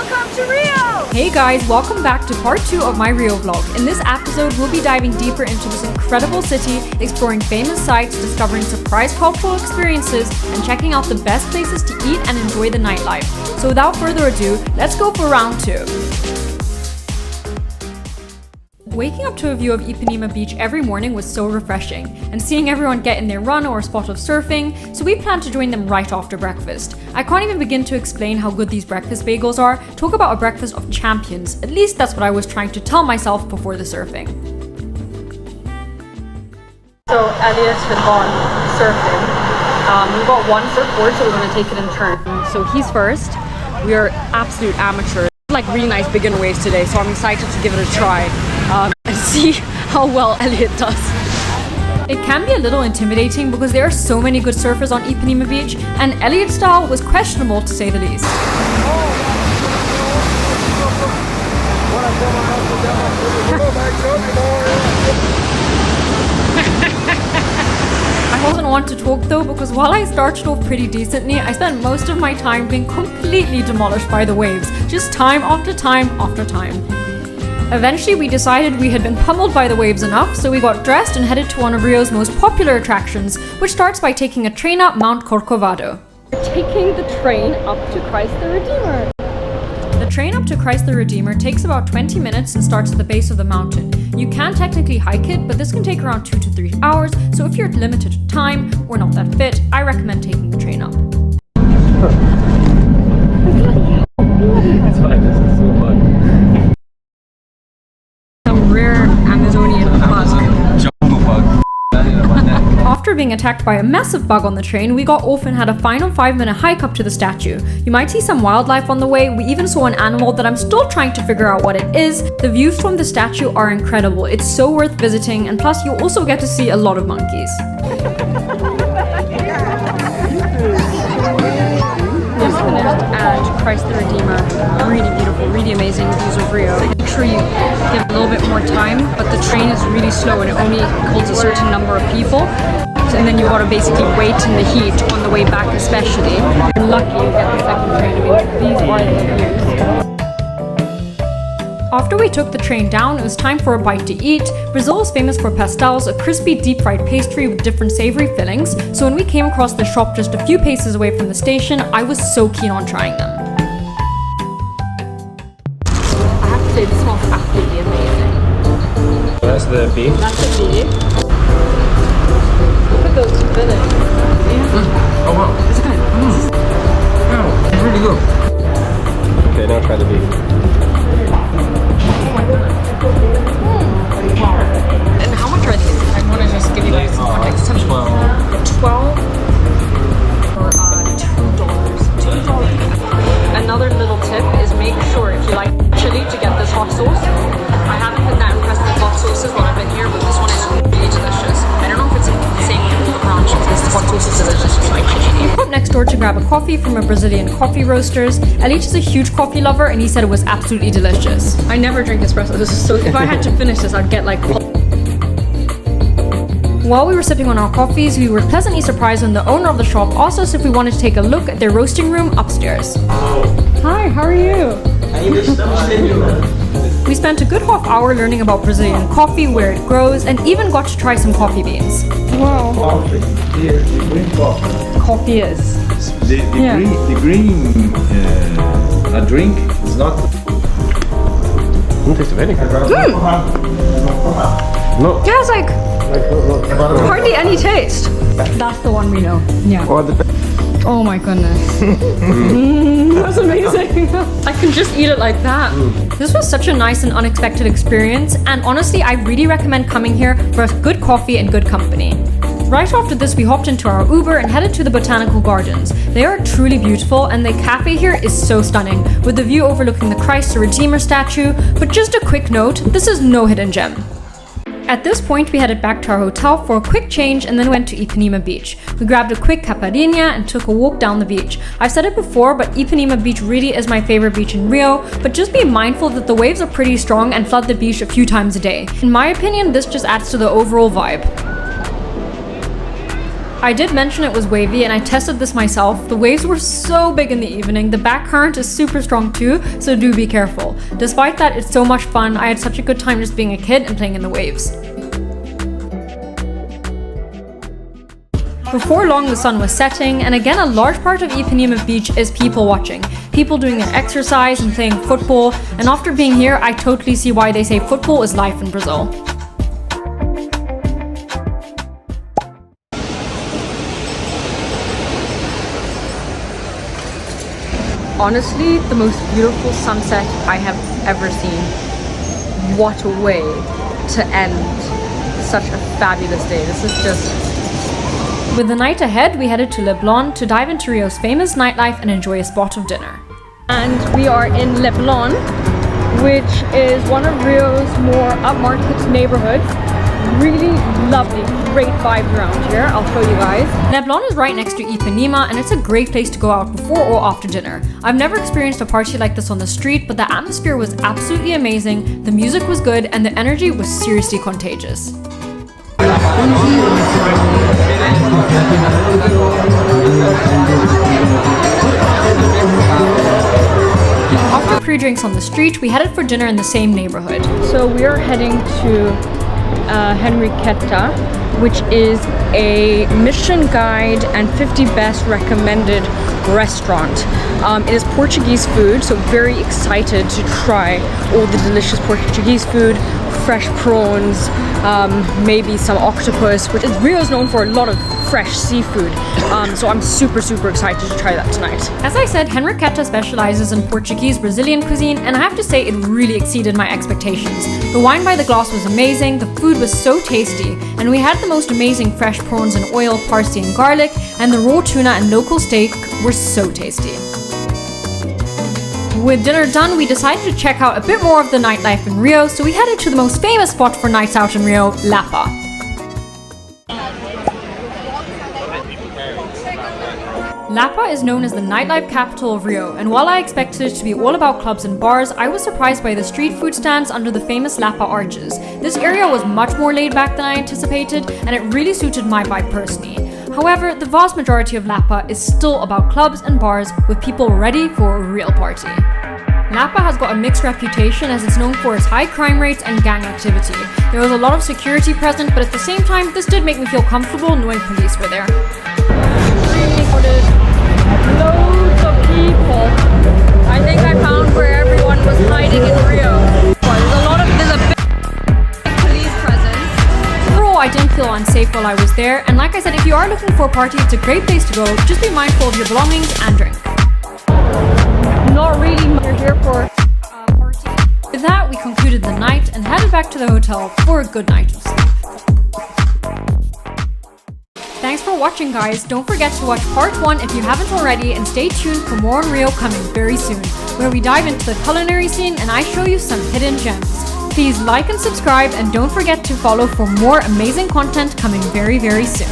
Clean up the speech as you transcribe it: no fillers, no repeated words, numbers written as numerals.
welcome to Rio! Hey guys, welcome back to part 2 of my Rio vlog. In this episode, we'll be diving deeper into this incredible city, exploring famous sites, discovering surprise cultural experiences, and checking out the best places to eat and enjoy the nightlife. So without further ado, let's go for round 2. Waking up to a view of Ipanema Beach every morning was so refreshing, and seeing everyone get in their run or a spot of surfing, so we planned to join them right after breakfast. I can't even begin to explain how good these breakfast bagels are. Talk about a breakfast of champions. At least that's what I was trying to tell myself before the surfing. So Elliot had gone surfing. We've got one surfboard, so we're going to take it in turn. So he's first. We are absolute amateurs. Like really nice beginner waves today, so I'm excited to give it a try and see how well Elliot does. It can be a little intimidating because there are so many good surfers on Ipanema Beach, and Elliot's style was questionable to say the least. I wasn't one to talk though, because while I started off pretty decently, I spent most of my time being completely demolished by the waves, just time after time after time. Eventually we decided we had been pummeled by the waves enough, so we got dressed and headed to one of Rio's most popular attractions, which starts by taking a train up Mount Corcovado. We're taking the train up to Christ the Redeemer. The train up to Christ the Redeemer takes about 20 minutes and starts at the base of the mountain. You can technically hike it, but this can take around 2 to 3 hours, so if you're limited to time or not that fit, I recommend taking the train up. It's fine, this is so fun. Some rare Amazonian bug. Jungle bug. After being attacked by a massive bug on the train, we got off and had a final 5-minute hike up to the statue. You might see some wildlife on the way. We even saw an animal that I'm still trying to figure out what it is. The views from the statue are incredible. It's so worth visiting, and plus you also get to see a lot of monkeys. Just finished at Christ the Redeemer. Really beautiful, really amazing views of Rio. Make sure you give a little bit more time, but the train is really slow and it only holds a certain number of people. And then you gotta basically wait in the heat on the way back especially. You're lucky you get the second train. I mean, these are the views. After we took the train down, it was time for a bite to eat. Brazil is famous for pastels, a crispy deep fried pastry with different savory fillings. So when we came across the shop just a few paces away from the station, I was so keen on trying them. I have to say, this smells absolutely amazing. That's the beef. That's the beef. Look at those fillings. Yeah. Oh wow. It's good. Oh, it's really good. Okay, now try the beef. And how much are these? I want to just give you guys some context. 12 for $2. $2. Another little tip is make sure if you like chili to get this hot sauce. I haven't been that impressed with hot sauces while I've been here, but this one is really delicious. I don't know if it's the same with the ranch. This hot sauce is delicious if you like chili. Up next door to grab a coffee from a Brazilian coffee roasters. Elliot is a huge coffee lover and he said it was absolutely delicious. I never drink espresso. This is so. If I had to finish this, I'd get like. While we were sipping on our coffees, we were pleasantly surprised when the owner of the shop asked us if we wanted to take a look at their roasting room upstairs. Hi, how are you? We spent a good half hour learning about Brazilian coffee, where it grows, and even got to try some coffee beans. Wow. Coffee. Here, the green coffee. Coffee is. The green a drink is not. Taste of anything. No. Yeah, it's like hardly any taste. That's the one we know. Yeah. Oh my goodness. That's amazing. I can just eat it like that. This was such a nice and unexpected experience, and honestly, I really recommend coming here for good coffee and good company. Right after this, we hopped into our Uber and headed to the Botanical Gardens. They are truly beautiful, and the cafe here is so stunning, with the view overlooking the Christ the Redeemer statue. But just a quick note, this is no hidden gem. At this point, we headed back to our hotel for a quick change and then went to Ipanema Beach. We grabbed a quick caipirinha and took a walk down the beach. I've said it before, but Ipanema Beach really is my favorite beach in Rio, but just be mindful that the waves are pretty strong and flood the beach a few times a day. In my opinion, this just adds to the overall vibe. I did mention it was wavy and I tested this myself. The waves were so big in the evening. The back current is super strong too, so do be careful. Despite that, it's so much fun. I had such a good time just being a kid and playing in the waves. Before long, the sun was setting, and again, a large part of Ipanema Beach is people watching. People doing their exercise and playing football, and after being here, I totally see why they say football is life in Brazil. Honestly, the most beautiful sunset I have ever seen. What a way to end such a fabulous day. This is just... With the night ahead, we headed to Leblon to dive into Rio's famous nightlife and enjoy a spot of dinner. And we are in Leblon, which is one of Rio's more upmarket neighborhoods. Really lovely, great vibes around here. I'll show you guys. Leblon is right next to Ipanema and it's a great place to go out before or after dinner. I've never experienced a party like this on the street, but the atmosphere was absolutely amazing, the music was good, and the energy was seriously contagious. After pre-drinks on the street, we headed for dinner in the same neighborhood. So we are heading to Henriqueta, which is a Michelin guide and 50 best recommended restaurant. It is Portuguese food, so very excited to try all the delicious Portuguese food, fresh prawns, maybe some octopus, which is Rio's known for a lot of fresh seafood. So I'm super excited to try that tonight. As I said, Henriqueta specializes in Portuguese Brazilian cuisine, and I have to say it really exceeded my expectations. The wine by the glass was amazing, the food was so tasty, and we had the most amazing fresh prawns in oil, parsley and garlic, and the raw tuna and local steak were so tasty. With dinner done, we decided to check out a bit more of the nightlife in Rio, so we headed to the most famous spot for nights out in Rio, Lapa. Lapa is known as the nightlife capital of Rio, and while I expected it to be all about clubs and bars, I was surprised by the street food stands under the famous Lapa arches. This area was much more laid back than I anticipated, and it really suited my vibe personally. However, the vast majority of Lapa is still about clubs and bars with people ready for a real party. Lapa has got a mixed reputation as it's known for its high crime rates and gang activity. There was a lot of security present, but at the same time, this did make me feel comfortable knowing police were there. Loads of people. I think I found where everyone was hiding in Rio. There's a big police presence. Overall, I didn't feel unsafe while I was there, and like I said, if you are looking for a party, it's a great place to go. Just be mindful of your belongings and drink. Not really, you're here for a party. With that, we concluded the night and headed back to the hotel for a good night of sleep. Thanks for watching, guys. Don't forget to watch part 1 if you haven't already, and stay tuned for more on Rio coming very soon, where we dive into the culinary scene and I show you some hidden gems. Please like and subscribe, and don't forget to follow for more amazing content coming very soon.